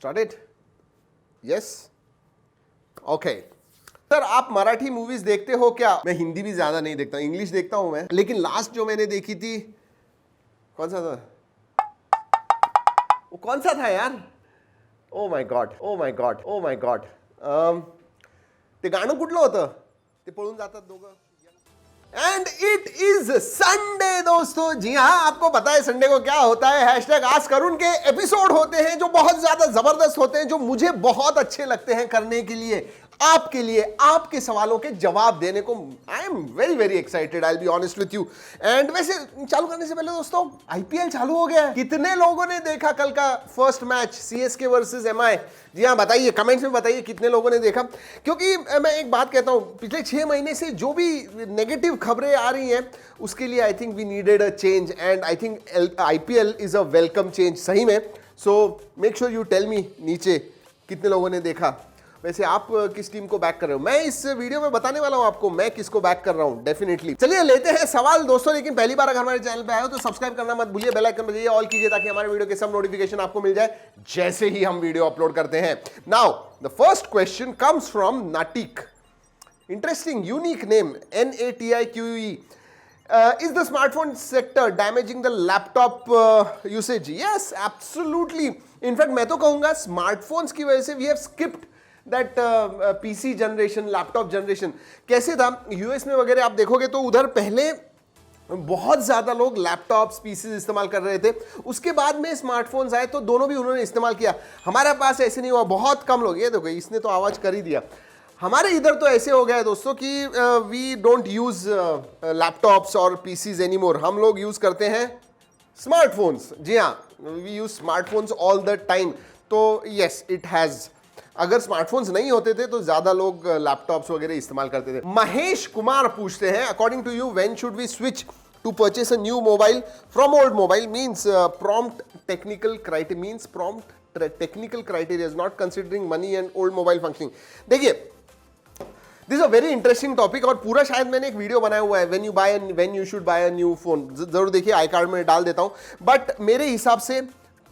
Started? Yes? Okay. Sir आप Marathi movies देखते हो क्या? मैं हिंदी भी ज्यादा नहीं देखता, इंग्लिश देखता हूं मैं, लेकिन लास्ट जो मैंने देखी थी, कौन सा था वो? कौन सा था यार? Oh my God, oh my God, oh my God. ते गाणं कुठलं होतं? ते पळून जातात दोघं. एंड इट इज संडे दोस्तों. जी हाँ, आपको पता है संडे को क्या होता है. हैशटैग आस्क अरुण के एपिसोड होते हैं जो बहुत ज्यादा जबरदस्त होते हैं, जो मुझे बहुत अच्छे लगते हैं करने के लिए, आपके लिए, आपके सवालों के जवाब देने को. I am very very excited, I will be honest with you. And वैसे चालू करने से पहले दोस्तों, आईपीएल चालू हो गया है. कितने लोगों ने देखा कल का first match CSK versus MI? जी हाँ, बताइए, कमेंट्स में बताइए कितने लोगों ने देखा. क्योंकि मैं एक बात कहता हूं, पिछले 6 महीने से जो भी नेगेटिव खबरें आ रही हैं, उसके लिए I think we needed a change, and I think IPL is a welcome change सही में. So make sure you tell me नीचे कितने लोगों ने देखा. वैसे आप किस टीम को बैक कर रहे हो? मैं इस वीडियो में बताने वाला हूं आपको मैं किसको बैक कर रहा हूं डेफिनेटली. चलिए लेते हैं सवाल दोस्तों, लेकिन पहली बार अगर हमारे चैनल पे आए हो तो सब्सक्राइब करना मत भूलिए, बेल आइकन बजाइए, ऑल कीजिए ताकि हमारे वीडियो के सब नोटिफिकेशन आपको मिल जाए जैसे ही हम वीडियो अपलोड करते हैं. Now the first question comes from Natique. Interesting unique name, NATIQUE. Is the smartphone sector damaging the laptop usage? Yes, absolutely. In fact, मैं तो कहूंगा स्मार्टफोन्स की वजह से we have skipped that PC generation, laptop generation. कैसे था US में वगैरह आप देखोगे तो उधर पहले बहुत ज्यादा लोग लैपटॉप्स पीसी इस्तेमाल कर रहे थे. उसके बाद में स्मार्टफोन्स आए तो दोनों भी उन्होंने इस्तेमाल किया. हमारे पास ऐसे नहीं हुआ, बहुत कम लोग. ये देखो, इसने तो आवाज कर ही दिया. हमारे इधर तो ऐसे हो गया है दोस्तों कि वी डोंट यूज लैपटॉप्स और पीसीज एनीमोर. हम लोग यूज करते हैं स्मार्टफोन्स. जी हाँ, we use smartphones all the time. तो यस, इट हैज. अगर स्मार्टफोन्स नहीं होते थे तो ज्यादा लोग लैपटॉप्स वगैरह इस्तेमाल करते थे. महेश कुमार पूछते हैं, according to you when should we switch to purchase a new mobile from old mobile? Means prompt technical criteria, means prompt technical criteria is not considering money and old mobile functioning. देखिए, this a very interesting topic, और पूरा शायद मैंने एक video बनाया हुआ है, when you should buy a new phone. जरूर देखिए, आई कार्ड में डाल देता हूं. बट मेरे हिसाब से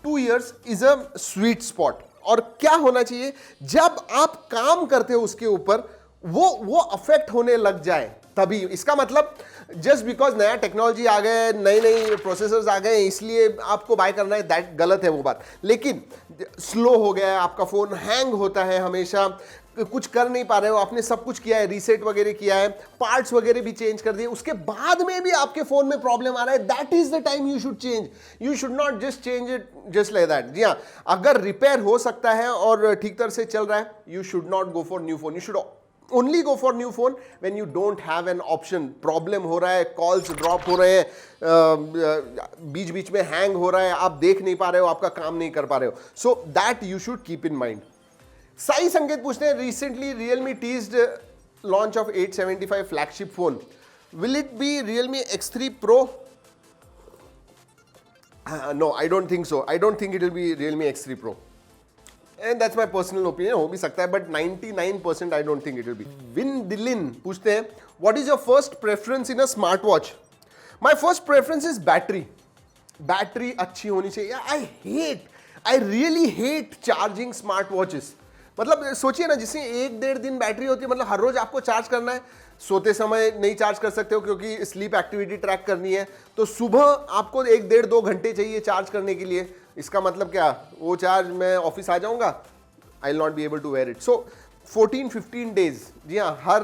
2 years is a sweet spot. और क्या होना चाहिए, जब आप काम करते हो उसके ऊपर वो अफेक्ट होने लग जाए तभी. इसका मतलब जस्ट बिकॉज नया टेक्नोलॉजी आ गए, नए प्रोसेसर्स आ गए इसलिए आपको बाय करना है, दैट गलत है वो बात. लेकिन स्लो हो गया है आपका फोन, हैंग होता है हमेशा, कुछ कर नहीं पा रहे हो, आपने सब कुछ किया है, रीसेट वगैरह किया है, पार्ट्स वगैरह भी चेंज कर दिए, उसके बाद में भी आपके फोन में प्रॉब्लम आ रहा है, that is the time you should change. You should not just change it just like that. जी हाँ, अगर रिपेयर हो सकता है और ठीक तरह से चल रहा है, you should not go for new phone. You should only go for new phone when you don't have an option. Problem हो रहा है, कॉल्स ड्रॉप हो रहे हैं, बीच बीच में हैंग हो रहा है, आप देख नहीं पा रहे हो, आपका काम नहीं कर पा रहे हो. So that you should keep in mind. Sai Sanket पूछते हैं, recently Realme teased launch of 875 flagship phone. Will it be Realme X3 Pro? No, I don't think so. I don't think it will be Realme X3 Pro. And that's my personal opinion. हो भी सकता है, but 99% I don't think it will be. विन दिलिन पूछते हैं, what is your first preference in a smart watch? My first preference is battery. Battery अच्छी होनी चाहिए. I really hate charging smart watches. मतलब सोचिए ना, जिसमें 1-1.5 दिन बैटरी होती है, मतलब हर रोज आपको चार्ज करना है. सोते समय नहीं चार्ज कर सकते हो क्योंकि स्लीप एक्टिविटी ट्रैक करनी है, तो सुबह आपको 1-1.5-2 घंटे चाहिए चार्ज करने के लिए. इसका मतलब क्या, वो चार्ज मैं ऑफिस आ जाऊंगा, I will not be able to wear it. So 14-15 days, जी हाँ, हर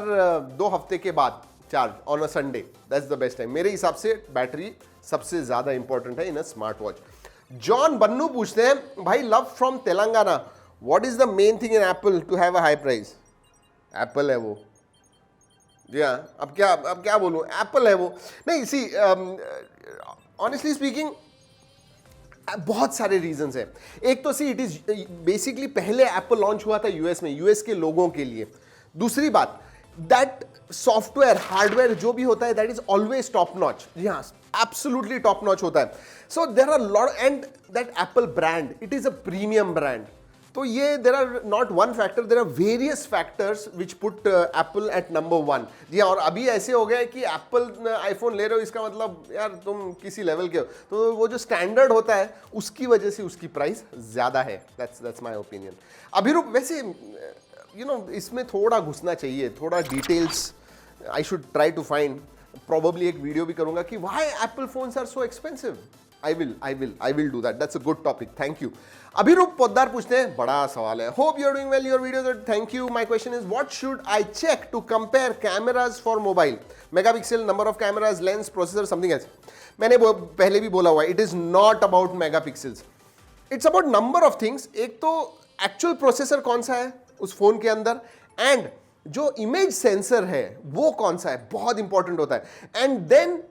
2 हफ्ते के बाद charge on a Sunday, that's the best time. मेरे हिसाब से बैटरी सबसे ज्यादा इंपॉर्टेंट है in a smart watch. John Bannu पूछते हैं, भाई love from Telangana, what is the main thing in Apple to have a high price? Apple है वो. जी हाँ, अब क्या बोलूं, एप्पल है वो. नहीं, सी ऑनेस्टली स्पीकिंग बहुत सारे रीजंस हैं. एक तो सी, इट इज बेसिकली पहले एप्पल लॉन्च हुआ था यूएस में, यूएस के लोगों के लिए. दूसरी बात, दैट सॉफ्टवेयर हार्डवेयर जो भी होता है, that is always top notch. जी हाँ, एब्सोल्युटली टॉप नॉच होता है. So there are lot, and that Apple brand, it is a premium brand. तो ये there are not one factor, there are various factors which put Apple at number 1। जी हाँ, और अभी ऐसे हो गया है कि एप्पल आईफोन ले रहे हो इसका मतलब यार तुम किसी लेवल के हो, तो वो जो स्टैंडर्ड होता है उसकी वजह से उसकी प्राइस ज़्यादा है। That's my opinion. अभिरूप, वैसे इसमें थोड़ा घुसना चाहिए, थोड़ा details I should try to find, probably एक वीडियो भी करूंगा कि why Apple phones are so expensive. I will do that. That's a good topic. Thank you. Abhirup Poddar पूछते हैं, बड़ा सवाल है। Hope you are doing well. Your videos are thank you. My question is, what should I check to compare cameras for mobile? Megapixel, number of cameras, lens, processor, something else. मैंने पहले भी बोला हुआ है, it is not about megapixels. It's about number of things. एक तो actual processor कौन सा है उस फोन के अंदर, एंड जो इमेज सेंसर है वो कौन सा है, बहुत इंपॉर्टेंट होता है, and then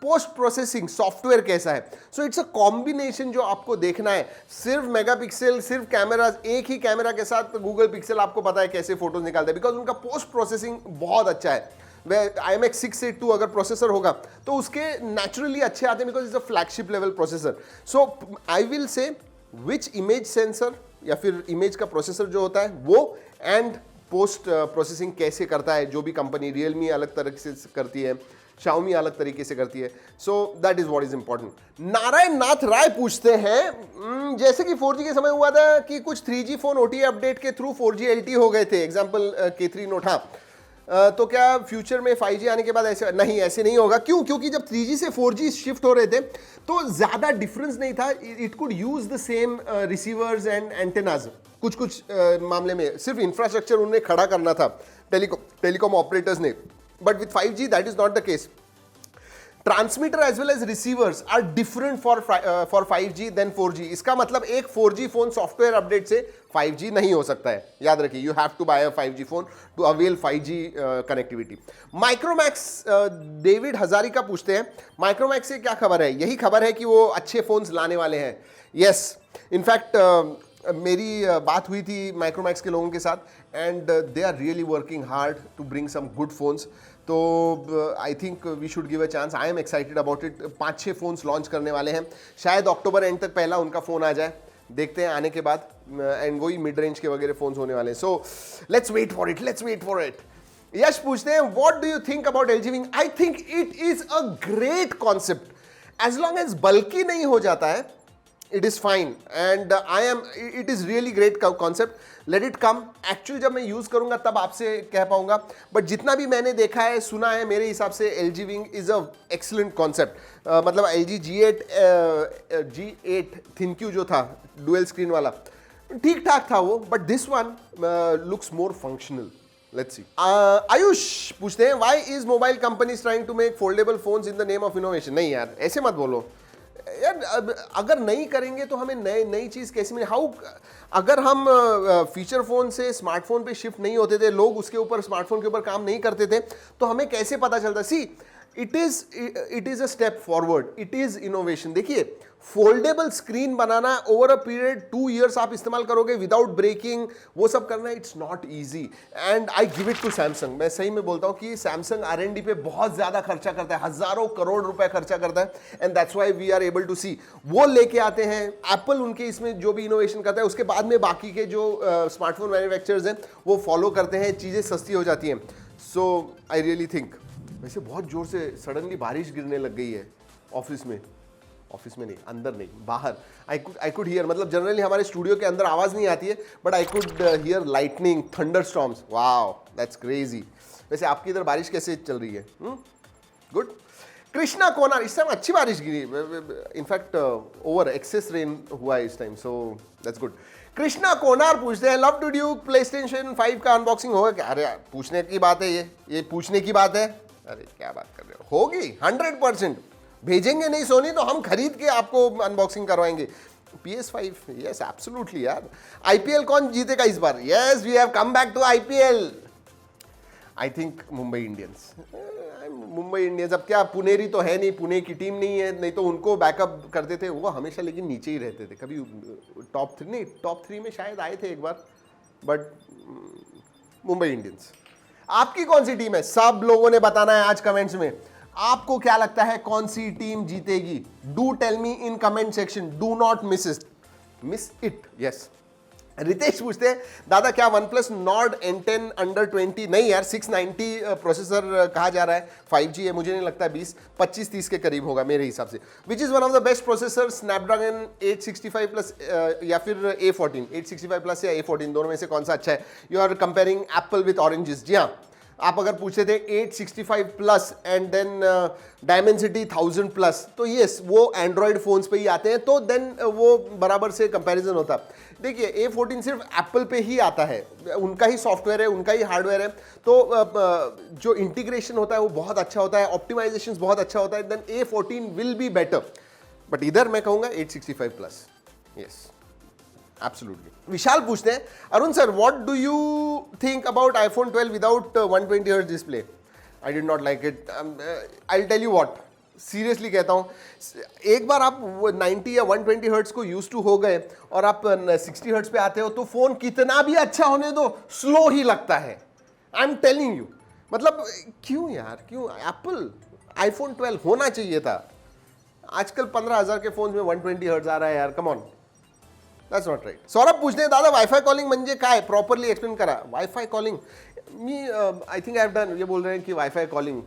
post processing software कैसा है। सो इट्स अ कॉम्बिनेशन जो आपको देखना है। सिर्फ मेगापिक्सल, सिर्फ कैमराज, एक ही कैमरा के साथ गूगल पिक्सल आपको पता है कैसे फोटोज निकालता है, बिकॉज उनका पोस्ट प्रोसेसिंग बहुत अच्छा है। वह IMX 682 अगर प्रोसेसर होगा तो उसके नेचुरली अच्छे आते हैं, because it's a flagship level processor. So I will say which image sensor या फिर इमेज का प्रोसेसर जो होता है वो, एंड पोस्ट प्रोसेसिंग कैसे करता है, जो भी कंपनी, रियलमी अलग तरह से करती है, Xiaomi अलग तरीके से करती है। So that is what is important. Narayan Nath Rai पूछते हैं, जैसे कि 4G के समय हुआ था कि कुछ 3G फोन OTA अपडेट के थ्रू 4G LTE हो गए थे, एग्जांपल K3 Note। हाँ, तो क्या फ्यूचर में 5G आने के बाद ऐसे नहीं, ऐसे नहीं होगा। क्यों? क्योंकि जब 3G से 4G शिफ्ट हो रहे थे तो ज़्यादा डिफरेंस नहीं था। It could use the same receivers and antennas. कुछ मामले में सिर्फ इंफ्रास्ट्रक्चर उन्हें खड़ा करना था टेलीकॉम ऑपरेटर्स ने, but with 5G that is not the case. Transmitter as well as receivers are different for 5G than 4G. इसका मतलब एक 4G फोन सॉफ्टवेयर अपडेट से 5G नहीं हो सकता है, याद रखिए। You have to buy a 5G phone to avail 5G connectivity. Micromax David Hazarika पूछते हैं, माइक्रोमैक्स से क्या खबर है? यही खबर है कि वो अच्छे फोन्स लाने वाले हैं। यस, इनफैक्ट मेरी बात हुई थी माइक्रोमैक्स के लोगों के साथ, and they are really working hard to bring some good phones. तो I think we should give a chance. I am excited about it. 5-6 phones launch करने वाले हैं, शायद अक्टूबर एंड तक पहला उनका फ़ोन आ जाए, देखते हैं आने के बाद, एंड वही मिड रेंज के वगैरह फोन्स होने वाले हैं। So let's wait for it. Yash पूछते हैं, what do you think about LG Wing? I think it is a great concept as long as बल्कि नहीं हो जाता है। It is fine and it is really great concept. Let it come. Actually जब मैं use करूँगा तब आपसे कह पाऊँगा, बट जितना भी मैंने देखा है, सुना है, मेरे हिसाब से LG Wing is a excellent concept. मतलब LG G8 ThinQ जो था डुअल स्क्रीन वाला, ठीक ठाक था वो, but this one looks more functional. Let's see. Ayush पूछते हैं, why is mobile companies trying to make foldable phones in the name of innovation? नहीं यार, ऐसे मत बोलो यार। अगर नहीं करेंगे तो हमें नई चीज़ कैसे मिले? हाउ, अगर हम फीचर फोन से स्मार्टफोन पे शिफ्ट नहीं होते थे, लोग उसके ऊपर, स्मार्टफोन के ऊपर काम नहीं करते थे, तो हमें कैसे पता चलता? See, it is a step forward, it is innovation. देखिए, फोल्डेबल स्क्रीन बनाना ओवर अ पीरियड 2 years आप इस्तेमाल करोगे विदाउट ब्रेकिंग, वो सब करना it's not easy, and I give it to Samsung. मैं सही में बोलता हूँ कि सैमसंग R&D पे बहुत ज्यादा खर्चा करता है, हजारों करोड़ रुपए खर्चा करता है, and that's why we are able to see. वो लेके आते हैं एप्पल, उनके इसमें जो भी इनोवेशन करता है, उसके बाद में बाकी के जो स्मार्टफोन मैन्युफैक्चरर्स हैं वो फॉलो करते हैं, चीज़ें सस्ती हो जाती हैं। सो आई रियली थिंक, वैसे बहुत जोर से सडनली बारिश गिरने लग गई है ऑफिस में नहीं, अंदर नहीं, बाहर। आई कुड हियर, मतलब जनरली हमारे स्टूडियो के अंदर आवाज़ नहीं आती है, but I could hear lightning, thunder storms. Wow, that's crazy. वैसे आपकी इधर बारिश कैसे चल रही है? गुड। कृष्णा कोनार, इस टाइम अच्छी बारिश गिरी, इनफैक्ट ओवर एक्सेस रेन हुआ है इस time, so that's good. Krishna Konar पूछते हैं, लव टू ड्यूक प्लेस्टेशन 5 का अनबॉक्सिंग होगा क्या? अरे यार, पूछने की बात है, ये पूछने की बात है। अरे क्या बात कर रहे हो, होगी 100%। भेजेंगे नहीं सोनी तो हम खरीद के आपको अनबॉक्सिंग करवाएंगे। PS5, यस एब्सोल्युटली यार। IPL कौन जीतेगा इस बार? Yes, we have come back to IPL। I think Mumbai Indians. अब क्या, पुनेरी तो है नहीं, पुणे की टीम नहीं है, नहीं तो उनको बैकअप करते थे वो हमेशा, लेकिन नीचे ही रहते थे, कभी टॉप 3 में शायद आए थे एक बार, बट मुंबई इंडियंस। आपकी कौन सी टीम है? सब लोगों ने बताना है आज कमेंट्स में। आपको क्या लगता है कौन सी टीम जीतेगी? Do tell me in comment section, do not miss it. Yes, Ritesh पूछते हैं दादा क्या one plus Nord N10 under 20 नहीं यार 690 प्रोसेसर कहा जा रहा है 5G है मुझे नहीं लगता 20-25-30 के करीब होगा मेरे हिसाब से which is one of the best processor Snapdragon 865 plus या फिर A14 865 प्लस या A14 दोनों में से कौन सा अच्छा है you are comparing apple with oranges जी हाँ आप अगर पूछते थे 865 plus and then Dimensity 1000 plus तो यस वो एंड्रॉयड फोन्स पे ही आते हैं तो देन वो बराबर से कंपैरिजन होता है देखिए A14 सिर्फ एप्पल पे ही आता है उनका ही सॉफ्टवेयर है उनका ही हार्डवेयर है तो जो इंटीग्रेशन होता है वो बहुत अच्छा होता है ऑप्टिमाइजेशन बहुत अच्छा होता है then A14 will be better but इधर मैं कहूँगा 865 प्लस यस एब्सोल्युटली विशाल पूछते हैं Arun sir what do you think about iPhone 12 without 120 hertz display I did not like it I will tell you what seriously कहता हूँ एक बार आप 90 या 120 हर्ट्ज को यूज टू हो गए और आप 60 हर्ट्ज पे आते हो तो फोन कितना भी अच्छा होने दो स्लो ही लगता है आई एम टेलिंग यू मतलब क्यों यार क्यों एप्पल iPhone 12 होना चाहिए था आजकल 15,000 के फोन में 120 हर्ट्ज आ रहा है यार come on That's not right. Saurabh पूछते हैं दादा वाईफाई कॉलिंग म्हणजे काय प्रॉपरली एक्सप्लेन करा wifi calling me I think I have done ये बोल रहे हैं कि वाईफाई कॉलिंग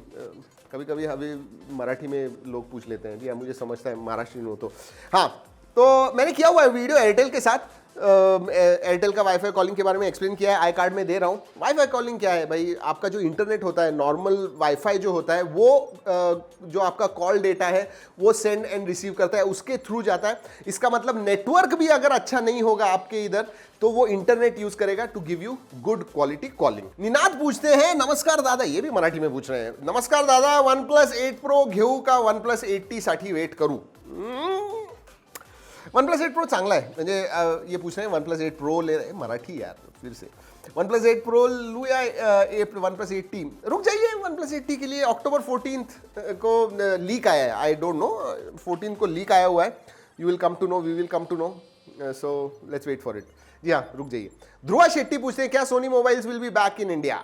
कभी कभी अभी मराठी में लोग पूछ लेते हैं जी मुझे समझता है महाराष्ट्रीयन हो तो हाँ तो मैंने किया हुआ है वीडियो एयरटेल के साथ एयरटेल का वाईफाई कॉलिंग के बारे में एक्सप्लेन किया है आई कार्ड में दे रहा हूँ वाईफाई कॉलिंग क्या है भाई आपका जो इंटरनेट होता है नॉर्मल वाईफाई जो होता है वो जो आपका कॉल डेटा है वो सेंड एंड रिसीव करता है उसके थ्रू जाता है इसका मतलब नेटवर्क भी अगर अच्छा नहीं होगा आपके इधर तो वो इंटरनेट यूज करेगा to give you good quality calling Ninad पूछते हैं नमस्कार दादा ये भी मराठी में पूछ रहे हैं नमस्कार दादा OnePlus 8 Pro घेऊ का OnePlus 8T साठी वेट करू OnePlus 8 Pro चांगला है म्हणजे ये पूछ रहे हैं OnePlus 8 Pro ले रहे हैं मराठी यार फिर से OnePlus 8 Pro लूँ या OnePlus 8T रुक जाइए OnePlus 8T के लिए October 14th को लीक आया है आई डोंट नो 14 को लीक आया हुआ है you will come to know we will come to know so let's wait for it जी हाँ रुक जाइए ध्रुवा शेट्टी पूछते हैं क्या Sony mobiles will be back in India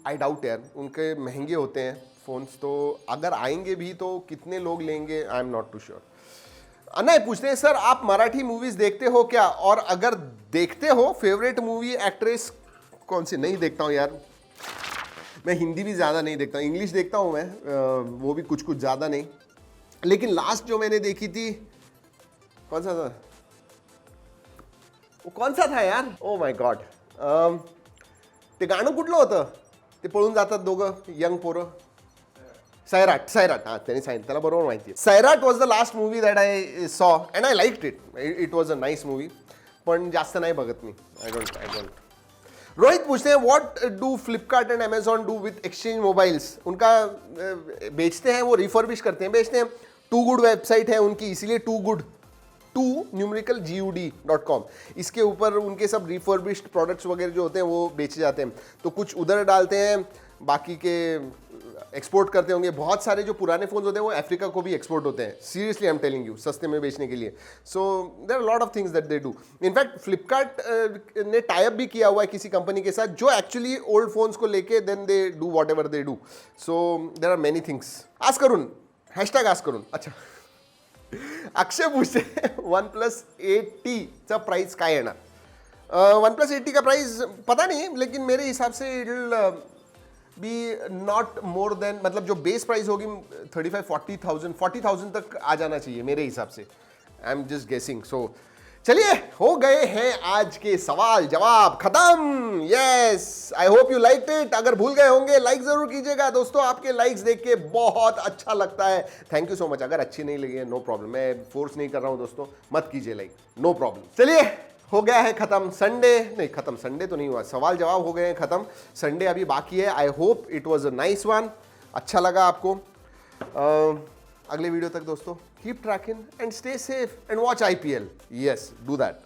I doubt यार उनके महंगे होते हैं फोन्स तो अगर आएंगे भी तो कितने लोग लेंगे I am not too sure Anay पूछते हैं सर आप मराठी मूवीज देखते हो क्या और अगर देखते हो फेवरेट मूवी एक्ट्रेस कौन सी नहीं देखता हूँ यार मैं हिंदी भी ज़्यादा नहीं देखता इंग्लिश देखता हूँ मैं वो भी कुछ कुछ ज़्यादा नहीं लेकिन लास्ट जो मैंने देखी थी कौन सा था वो कौन सा था यार ओ माय गॉड ते गाणं कुठलं होतं ते पळून जातात दोघं यंग पोरं सैराट हां त्यांनी सांगितलं त्याला बरोबर माहिती आहे Sairat was the last movie that I saw and I liked it was a nice movie पण जास्त नाही बघत मी आई डोंट रोहित पूछते हैं what do Flipkart and Amazon do with exchange mobiles उनका बेचते हैं वो रिफर्बिश करते हैं बेचते हैं टू गुड वेबसाइट है उनकी इसीलिए टू गुड GUD.com इसके ऊपर उनके सब रिफर्बिश्ड प्रोडक्ट्स वगैरह जो होते हैं वो बेचे जाते हैं तो कुछ उधर डालते हैं बाकी के एक्सपोर्ट करते होंगे बहुत सारे जो पुराने फोन्स होते हैं वो अफ्रीका को भी एक्सपोर्ट होते हैं seriously I am telling you सस्ते में बेचने के लिए so there are lot of things that they do in fact Flipkart ने टाई अप भी किया हुआ है किसी कंपनी के साथ जो एक्चुअली ओल्ड फोन्स को लेके then they do whatever they do so there are many things आज करून हैशटॅग आज करून अच्छा अक्षय पूछते OnePlus 8T चा प्राइस काय येणार OnePlus 8T का प्राइस पता नहीं लेकिन मेरे हिसाब से it will B not more than मतलब जो बेस प्राइस होगी 40,000 तक आ जाना चाहिए मेरे हिसाब से आई एम जस्ट गेसिंग सो चलिए हो गए हैं आज के सवाल जवाब खत्म yes I hope you like it अगर भूल गए होंगे लाइक जरूर कीजिएगा दोस्तों आपके लाइक्स देख के बहुत अच्छा लगता है थैंक यू सो मच अगर अच्छी नहीं लगी है नो प्रॉब्लम मैं फोर्स नहीं कर रहा हूं दोस्तों मत कीजिए लाइक नो प्रॉब्लम चलिए हो गया है खत्म संडे नहीं खत्म संडे तो नहीं हुआ सवाल जवाब हो गए हैं खत्म संडे अभी बाकी है I hope it was a nice one अच्छा लगा आपको अगले वीडियो तक दोस्तों keep tracking and stay safe and watch IPL yes do that